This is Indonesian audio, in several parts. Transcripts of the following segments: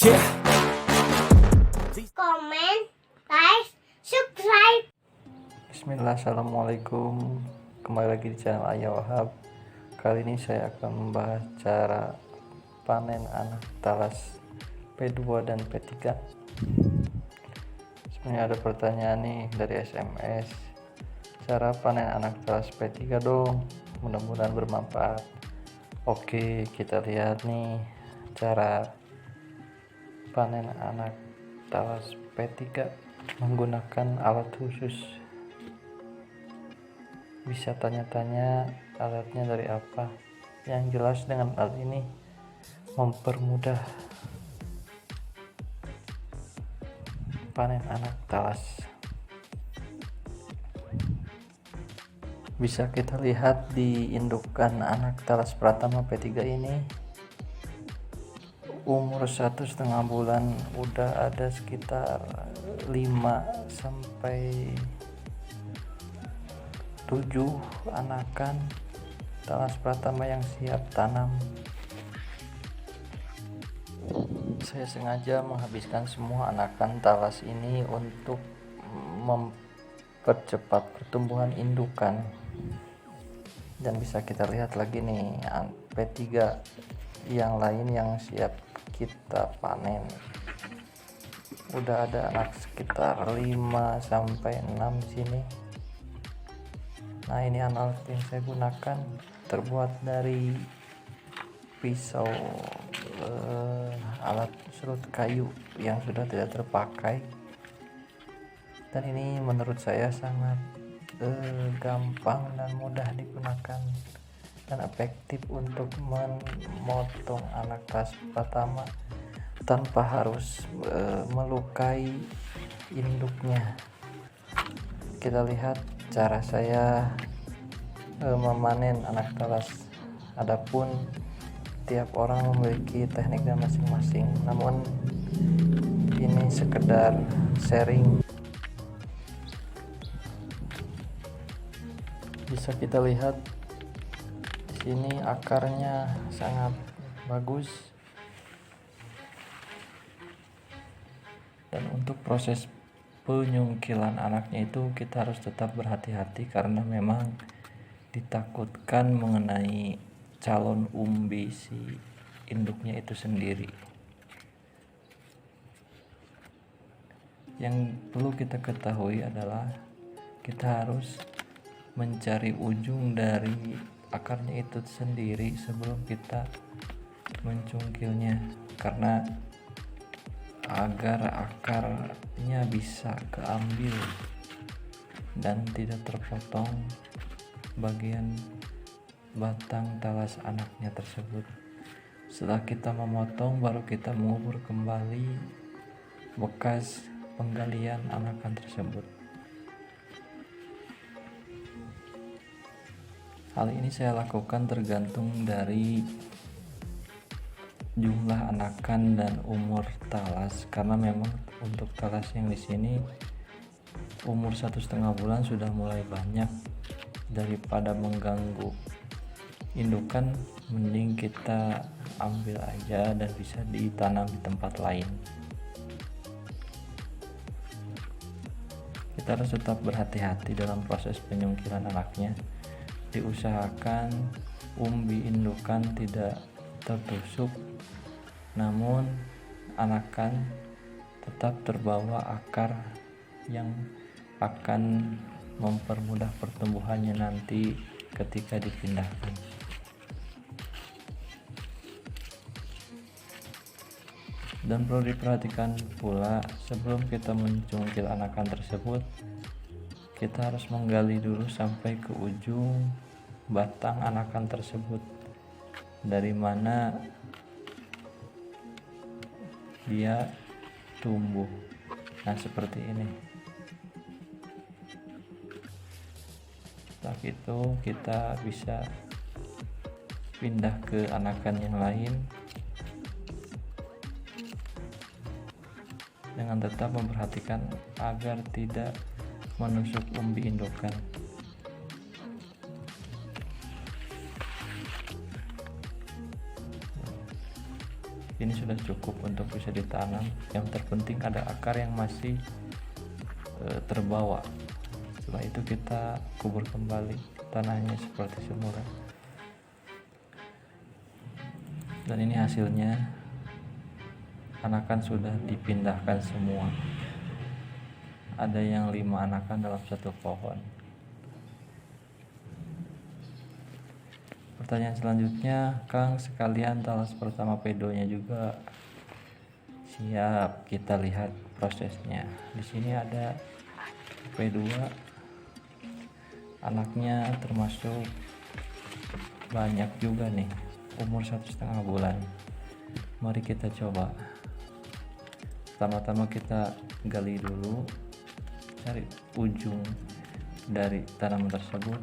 Yeah. Comment, like, subscribe. Bismillah, assalamualaikum. Kembali lagi di channel Ayah Wahab. Kali ini saya akan membahas cara panen anak talas P2 dan P3. Sebenarnya ada pertanyaan nih dari SMS, cara panen anak talas P3 dong, mudah-mudahan bermanfaat. Oke, kita lihat nih cara panen anak talas P3 menggunakan alat khusus. Bisa tanya-tanya alatnya dari apa. Yang jelas dengan alat ini mempermudah panen anak talas. Bisa kita lihat di indukan anak talas Pratama P3 ini, umur 1,5 bulan udah ada sekitar 5 sampai 7 anakan talas Pratama yang siap tanam. Saya sengaja menghabiskan semua anakan talas ini untuk mempercepat pertumbuhan indukan. Dan bisa kita lihat lagi nih P3 yang lain yang siap kita panen. Udah ada anak sekitar 5 sampai 6 sini. Nah, ini alat yang saya gunakan terbuat dari pisau alat serut kayu yang sudah tidak terpakai, dan ini menurut saya sangat gampang dan mudah digunakan dan efektif untuk memotong anak talas Pratama tanpa harus melukai induknya. Kita lihat cara saya memanen anak talas. Adapun tiap orang memiliki tekniknya masing-masing, namun ini sekedar sharing. Bisa kita lihat di sini akarnya sangat bagus, dan untuk proses penyungkilan anaknya itu kita harus tetap berhati-hati karena memang ditakutkan mengenai calon umbi si induknya itu sendiri. Yang perlu kita ketahui adalah kita harus mencari ujung dari akarnya itu sendiri sebelum kita mencungkilnya, karena agar akarnya bisa keambil dan tidak terpotong bagian batang talas anaknya tersebut. Setelah kita memotong, baru kita mengubur kembali bekas penggalian anakan tersebut. Hal ini saya lakukan tergantung dari jumlah anakan dan umur talas, karena memang untuk talas yang di sini umur 1,5 bulan sudah mulai banyak. Daripada mengganggu indukan, mending kita ambil aja dan bisa ditanam di tempat lain. Kita harus tetap berhati-hati dalam proses penyungkilan anaknya. Diusahakan umbi indukan tidak tertusuk, namun anakan tetap terbawa akar yang akan mempermudah pertumbuhannya nanti ketika dipindahkan. Dan perlu diperhatikan pula, sebelum kita mencungkil anakan tersebut, kita harus menggali dulu sampai ke ujung batang anakan tersebut, dari mana dia tumbuh. Nah, seperti ini. Setelah itu kita bisa pindah ke anakan yang lain dengan tetap memperhatikan agar tidak menusuk umbi indukan. ini sudah cukup untuk bisa ditanam. Yang terpenting ada akar yang masih terbawa. Setelah itu kita kubur kembali tanahnya seperti semula. Dan ini hasilnya, anakan sudah dipindahkan semua. Ada yang 5 anakan dalam satu pohon. Pertanyaan selanjutnya, Kang, sekalian talas pertama pedonya juga. Siap, kita lihat prosesnya. Di sini ada P2, anaknya termasuk banyak juga nih, umur 1,5 bulan. Mari kita coba. Pertama-tama kita gali dulu, cari ujung dari tanaman tersebut.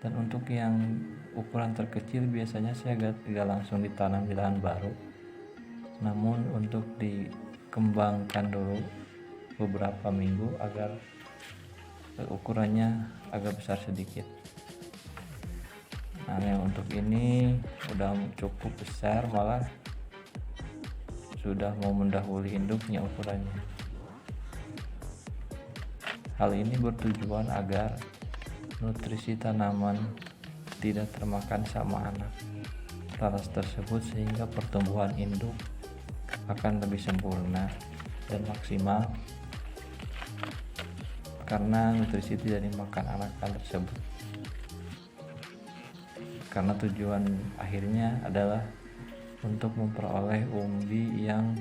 Dan untuk yang ukuran terkecil biasanya saya gak langsung ditanam di lahan baru, namun untuk dikembangkan dulu beberapa minggu agar ukurannya agak besar sedikit. Nah, yang untuk ini udah cukup besar, malah sudah mau mendahului induknya ukurannya. Hal ini bertujuan agar nutrisi tanaman tidak termakan sama anak talas tersebut, sehingga pertumbuhan induk akan lebih sempurna dan maksimal karena nutrisi tidak dimakan anakan tersebut. Karena tujuan akhirnya adalah untuk memperoleh umbi yang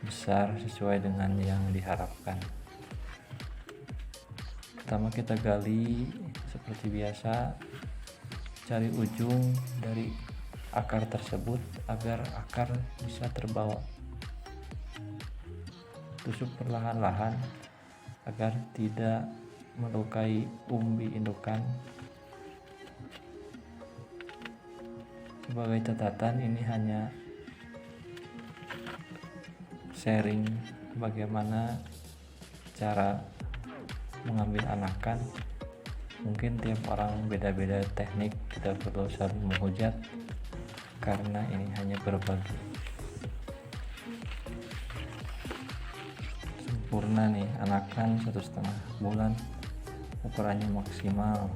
besar sesuai dengan yang diharapkan. Pertama kita gali seperti biasa, cari ujung dari akar tersebut agar akar bisa terbawa. Tusuk perlahan-lahan agar tidak melukai umbi indukan. Sebagai catatan, ini hanya sharing bagaimana cara mengambil anakan. Mungkin tiap orang beda-beda teknik, tidak perlu saling menghujat karena ini hanya berbagi. Sempurna nih, anakan 1,5 bulan, ukurannya maksimal.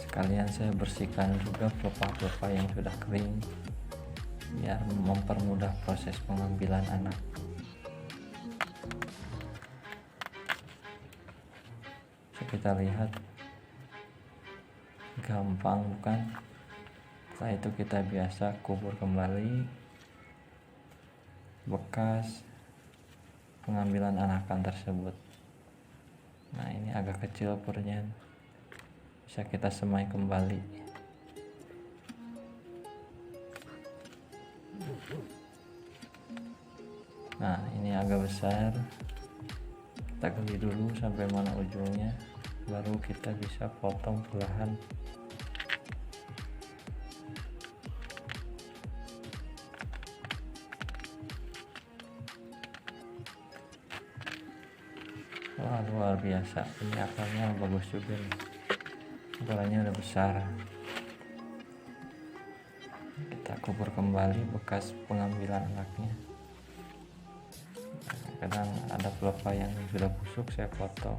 Sekalian saya bersihkan juga pelepah-pelepah yang sudah kering biar mempermudah proses pengambilan anak. Kita lihat gampang bukan? Setelah itu kita biasa kubur kembali bekas pengambilan anakan tersebut. Nah, ini agak kecil purnya, bisa kita semai kembali. Nah, ini agak besar, kita gali dulu sampai mana ujungnya, baru kita bisa potong perlahan. Wah, luar biasa, ini akarnya bagus juga nih, ukurannya udah besar. Kita kubur kembali bekas pengambilan anaknya. Kadang ada pelepah yang sudah busuk, saya potong,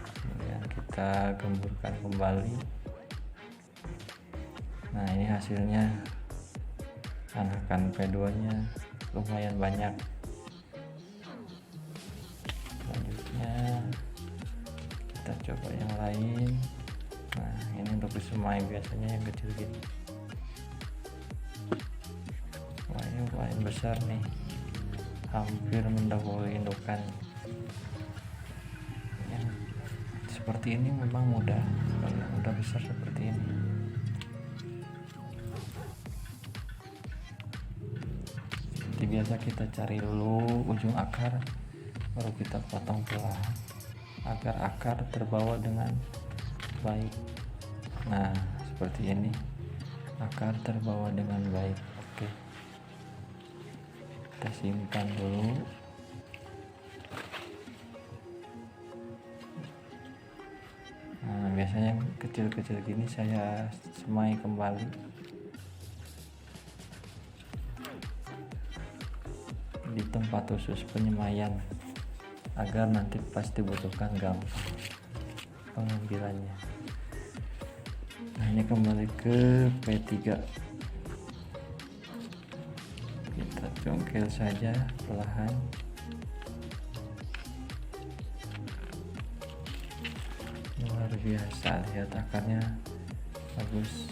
kemudian kita gemburkan kembali. Nah, ini hasilnya, anakan P2 nya lumayan banyak. Selanjutnya kita coba yang lain. Nah, ini untuk disemai biasanya yang kecil gini. Wah, ini lumayan besar nih, hampir mendahului indukan. Yang seperti ini memang mudah, kalau yang udah besar seperti ini. Seperti biasa kita cari dulu ujung akar, baru kita potong perlahan agar akar terbawa dengan baik. Nah, seperti ini, akar terbawa dengan baik. Oke, kita simpan dulu. Nah, biasanya yang kecil-kecil gini saya semai kembali di tempat khusus penyemaian agar nanti pas dibutuhkan gampang pengambilannya. Nah, ini kembali ke P3, kita congkel saja perlahan. Luar biasa, lihat akarnya bagus.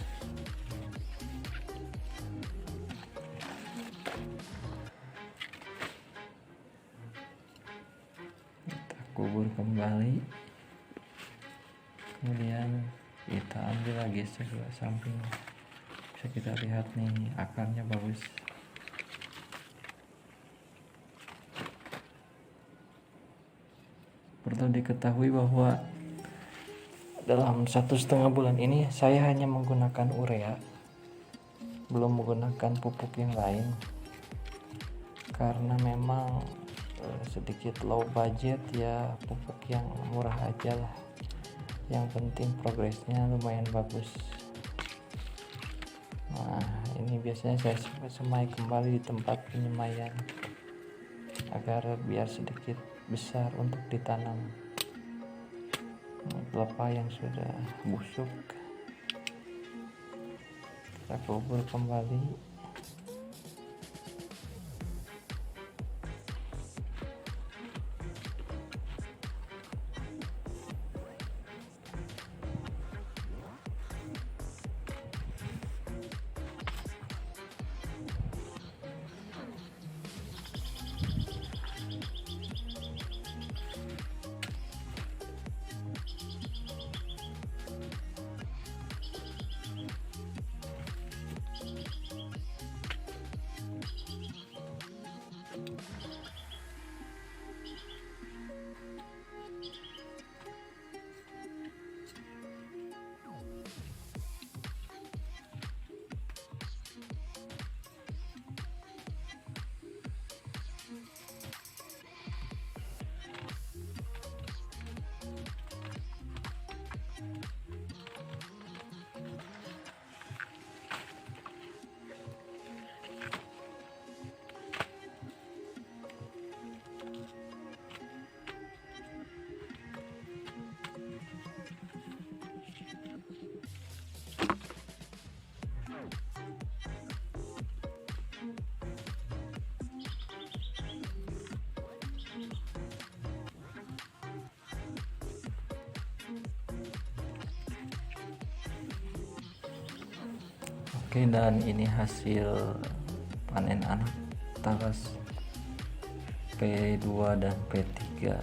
Kita kubur kembali, kemudian kita ambil lagi sebelah samping. Bisa kita lihat nih, akarnya bagus. Perlu diketahui bahwa dalam 1,5 bulan ini saya hanya menggunakan urea, belum menggunakan pupuk yang lain karena memang sedikit low budget ya, pupuk yang murah aja lah, yang penting progresnya lumayan bagus. Nah, ini biasanya saya semai kembali di tempat penyemaian agar biar sedikit besar untuk ditanam. Kelapa yang sudah busuk kita kubur kembali. Oke, dan ini hasil panen anak talas P2 dan P3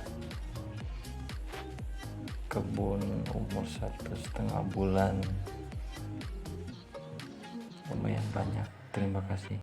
kebun umur 1,5 bulan, lumayan banyak. Terima kasih.